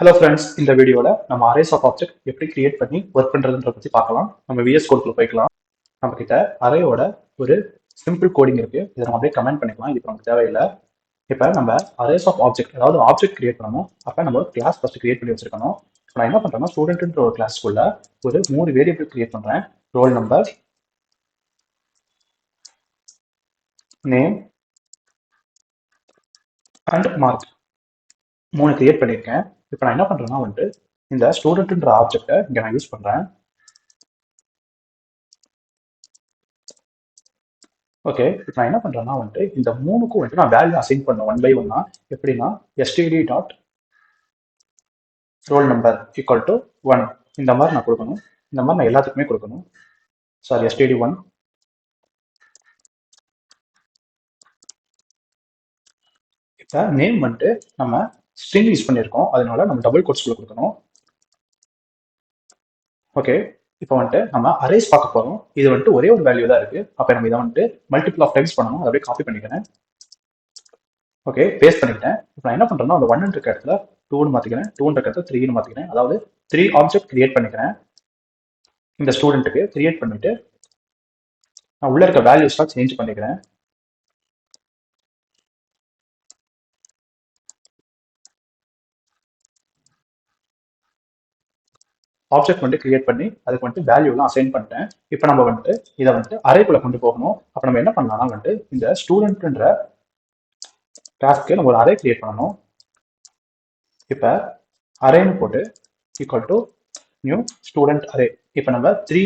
Hello friends, இந்த வீடியோவில் நம்ம அரேஸ் ஆஃப் ஆப்ஜெக்ட் எப்படி கிரியேட் பண்ணி ஒர்க் பண்ணுறதுன்ற பற்றி பார்க்கலாம். நம்ம விஎஸ் கோட்குள்ள போய்க்கலாம். நம்ம கிட்ட அரேயோட ஒரு சிம்பிள் கோடிங் இருக்கு. இதை நம்ம அப்படியே கமெண்ட் பண்ணிக்கலாம். இது நமக்கு தேவையில்லை. இப்போ நம்ம அரேஸ் ஆஃப் ஆப்ஜெக்ட், அதாவது ஆப்ஜெக்ட் கிரியேட் பண்ணணும். அப்போ நம்ம ஒரு கிளாஸ் ஃபர்ஸ்ட் கிரியேட் பண்ணி வச்சிருக்கணும். நான் என்ன பண்ணுறேன்னா, ஸ்டூடெண்ட்ன்ற ஒரு கிளாஸ்க்குள்ள ஒரு 3 வேரியபிள் கிரியேட் பண்ணுறேன். Roll number, name and mark 3 create பண்ணியிருக்கேன். இப்போ நான் என்ன பண்ணுறேன்னா இந்த ஸ்டூடெண்ட்ன்ற ஆப்ஜெக்டை இங்கே நான் யூஸ் பண்ணுறேன். ஓகே, இப்போ நான் என்ன பண்ணுறேன்னா இந்த 3க்கும் நான் வேல்யூ அசைன் பண்ணேன் 1 by 1. எப்படின்னா std dot roll number equal to 1 இந்த மாதிரி நான் கொடுக்கணும். இந்த மாதிரி நான் எல்லாத்துக்குமே கொடுக்கணும். Sorry, std 1. இப்போ நேம் நம்ம ஸ்ட்ரிங் யூஸ் பண்ணியிருக்கோம், அதனால நம்ம டபுள் கோட்ஸ்குள்ள கொடுக்கணும். ஓகே, இப்போ நம்ம அரேஸ் பார்க்க போகிறோம். இது ஒரே ஒரு வேல்யூ தான் இருக்கு. அப்போ நம்ம இதை மல்டிபிள் ஆஃப் டைம்ஸ் பண்ணணும். அதை அப்படியே காப்பி பண்ணிக்கிறேன். ஓகே, பேஸ்ட் பண்ணிக்கிட்டேன். இப்போ நான் என்ன பண்ணுறேன்னா, அந்த 1 இருக்க இடத்துல 2ன்னு மாற்றிக்கிறேன், 2ன்ற இடத்துல 3ன்னு மாற்றிக்கிறேன். அதாவது 3 ஆப்ஜெக்ட் கிரியேட் பண்ணிக்கிறேன். இந்த ஸ்டூடெண்ட்டுக்கு கிரியேட் பண்ணிட்டு நான் உள்ள இருக்க வேல்யூஸ்லாம் சேஞ்ச் பண்ணிக்கிறேன். ஆப்ஜெக்ட் கிரியேட் பண்ணி அதுக்கு வேல்யூலாம் அசைன் பண்ணிட்டேன். இப்போ நம்ம இதை அரேக்குள்ள கொண்டு போகணும். அப்போ நம்ம என்ன பண்ணலாம்னா இந்த ஸ்டூடெண்ட்ன்ற கிளாஸ்க்கு நம்ம ஒரு அரே கிரியேட் பண்ணணும். இப்போ அரேன்னு போட்டு equal to new student array. இப்போ நம்ம 3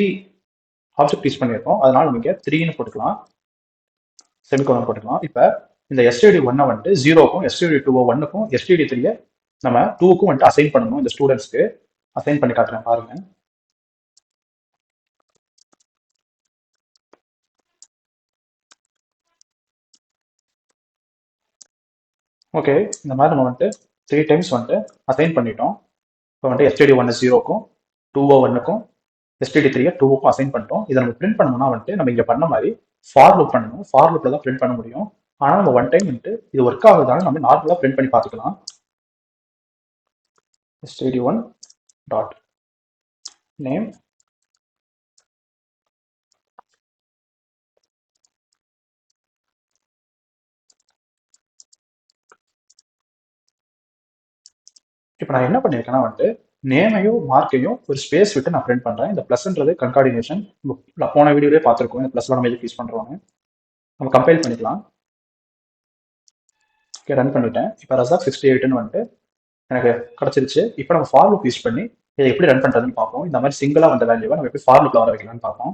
ஆப்ஜெக்ட் யூஸ் பண்ணியிருக்கோம், அதனால நம்ம இங்கே 3ன்னு போட்டுக்கலாம், செமிகோலன் போட்டுக்கலாம். இப்போ இந்த std 1 0க்கும் std 2 1க்கும் std 3 நம்ம 2க்கும் அசைன் பண்ணணும். இந்த ஸ்டூடெண்ட்ஸ்க்கு அசைன் பண்ணி காட்டுறேன் பாருங்க. ஓகே, இந்த மாதிரி நம்ம 3 டைம்ஸ் அசைன் பண்ணிட்டோம். இப்போ std 1 0க்கும் 2 1க்கும் std 3 2க்கும் அசைன் பண்ணிட்டோம். இதை நம்ம பிரிண்ட் பண்ணணும்னா நம்ம இங்கே பண்ண மாதிரி ஃபார் லூப் பண்ணணும். ஃபார் லூப்ல தான் பிரிண்ட் பண்ண முடியும். ஆனால் நம்ம ஒன் டைம் இது ஒர்க் ஆகுதாலும் நம்ம நார்மலாக பிரிண்ட் பண்ணி பார்த்துக்கலாம். std 1 டாட் நேம் இப்போ நான் என்ன பண்ணியிருக்கேன்னா நேமையும் மார்க்கையும் ஒரு ஸ்பேஸ் விட்டு நான் பிரிண்ட் பண்ணுறேன். இந்த ப்ளஸ்ன்றது கன்கார்டினேஷன். போன வீடியோவே பார்த்துருக்கோம். இந்த ப்ளஸ்லாம் நம்ம எதுக்கு யூஸ் பண்ணுறோம். நம்ம கம்பைல் பண்ணிக்கலாம். ஓகே, ரன் பண்ணிட்டேன். இப்போ ரசாக் 68ன்னு எனக்கு கிடச்சிருச்சு. இப்போ நம்ம ஃபார் லூப் யூஸ் பண்ணி இதை எப்படி ரன் பண்ணுறதுன்னு பார்ப்போம். இந்த மாதிரி சிங்கிளாக வந்த வேல்யூவை நம்ம எப்படி ஃபார் லூப்ல வர வைக்கலாம்னு பார்ப்போம்.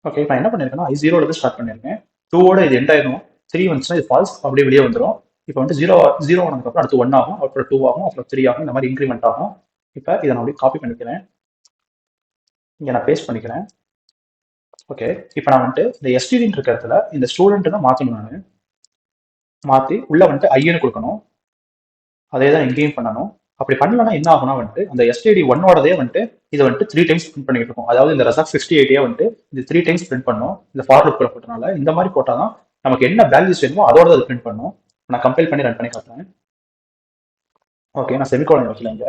ஓகே, இப்போ என்ன பண்ணியிருக்கேன்னா I0 ஸ்டார்ட் பண்ணியிருக்கேன். 2ஓட இது எண்ட் ஆயிடும். 3 வந்துச்சுன்னா இது ஃபால்ஸ், அப்படியே வெளியே வந்துடும். இப்போ 0 ஆனதுக்கப்புறம் அடுத்து 1 ஆகும், அப்புறம் 2 ஆகும், அப்புறம் 3 ஆகும். இந்த மாதிரி இன்க்ரிமெண்ட் ஆகும். இப்போ இதை நான் அப்படியே காப்பி பண்ணிக்கிறேன், இங்கே நான் பேஸ்ட் பண்ணிக்கிறேன். ஓகே, இப்போ நான் இந்த std இருக்க இடத்துல இந்த ஸ்டூடெண்ட் தான் மாற்றணும். நான் மாற்றி உள்ள ஐன்னு கொடுக்கணும். அதே தான் எங்கேயும் பண்ணணும். அப்படி பண்ணலன்னா என்ன ஆகும்னா அந்த std 1ஓடதே இதை 3 டைம்ஸ் பிரிண்ட் பண்ணிட்டு இருக்கும். அதாவது இந்த ரசாக் 68 இந்த 3 டைம்ஸ் பிரிண்ட் பண்ணும். இந்த ஃபார் லூப் போட்டனால இந்த மாதிரி போட்டாதான் நமக்கு என்ன வேல்யூஸ் வேணுமோ அதோட அது பிரிண்ட் பண்ணும். நான் கம்பைல் பண்ணி ரன் பண்ணி காட்டுறேன். ஓகே, நான் செமிகோலன் வைக்கல இங்க.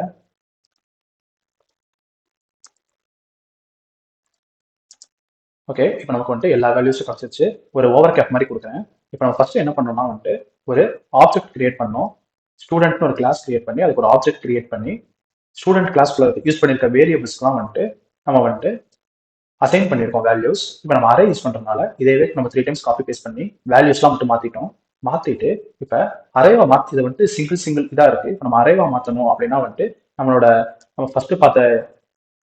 ஓகே, இப்போ நமக்கு எல்லா வேல்யூஸும் கிடைச்சிருச்சு. ஒரு ஓவர் கேப் மாதிரி கொடுக்குறேன். இப்போ நம்ம ஃபர்ஸ்ட் என்ன பண்ணோம்னா ஒரு ஆப்ஜெக்ட் கிரியேட் பண்ணோம். ஸ்டூடெண்ட்னு ஒரு கிளாஸ் கிரியேட் பண்ணி அதுக்கு ஒரு ஆப்ஜெக்ட் கிரியேட் பண்ணி ஸ்டூடெண்ட் கிளாஸ்க்குள்ள யூஸ் பண்ணியிருக்க வேரியபிள்ஸ்லாம் நம்ம அசைன் பண்ணியிருக்கோம் வேல்யூஸ். இப்போ நம்ம அரே யூஸ் பண்ணுறதுனால இதே நம்ம 3 டைம்ஸ் காப்பி பேஸ்ட் பண்ணி வேல்யூஸ்லாம் மாற்றிட்டோம். மாற்றிட்டு இப்போ அரேவா மாற்றி இதை சிங்கிள் இதாக இருக்குது. இப்போ நம்ம அரேவா மாற்றணும் அப்படின்னா நம்ம ஃபர்ஸ்ட் பார்த்த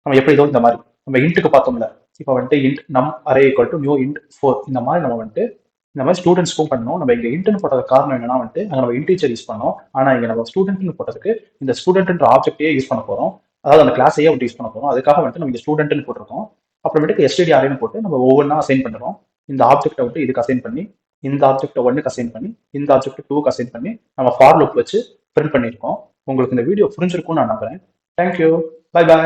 நம்ம எப்படி இதோ இந்த மாதிரி நம்ம இன்ட்டுக்கு பார்த்தோம்ல. இப்போ இன்ட் நம் array equal to new int 4 இந்த மாதிரி நம்ம இந்த மாதிரி ஸ்டூடெண்ட்ஸ்க்கும் பண்ணணும். நம்ம இங்கே இன்ட்னு போட்டது காரணம் என்னன்னா அங்கே நம்ம இன்டீஜர் யூஸ் பண்ணோம். ஆனால் இங்கே நம்ம ஸ்டூடெண்ட்னு போட்டதுக்கு இந்த ஸ்டூடெண்ட்ன்ற ஆப்ஜெக்டையே யூஸ் பண்ண போகிறோம். அதாவது அந்த கிளாஸையே யூஸ் பண்ண போகிறோம். அதுக்காக நம்ம இங்கே ஸ்டூடெண்ட்னு போட்டிருக்கோம். அப்புறமேட்டுக்கு std அரேன்னு போட்டு நம்ம ஒவ்வொன்றா அசைன் பண்ணுறோம். இந்த ஆப்ஜெக்டை இதுக்கு அசைன் பண்ணி, இந்த ஆப்ஜெக்டை 1க்கு அசைன் பண்ணி, இந்த ஆப்ஜெக்ட் 2க்கு அசைன் பண்ணி நம்ம ஃபார் லூப் வச்சு பிரிண்ட் பண்ணியிருக்கோம். உங்களுக்கு இந்த வீடியோ புரிஞ்சிருக்கும்னு நான் நம்புறேன். Thank you, bye bye.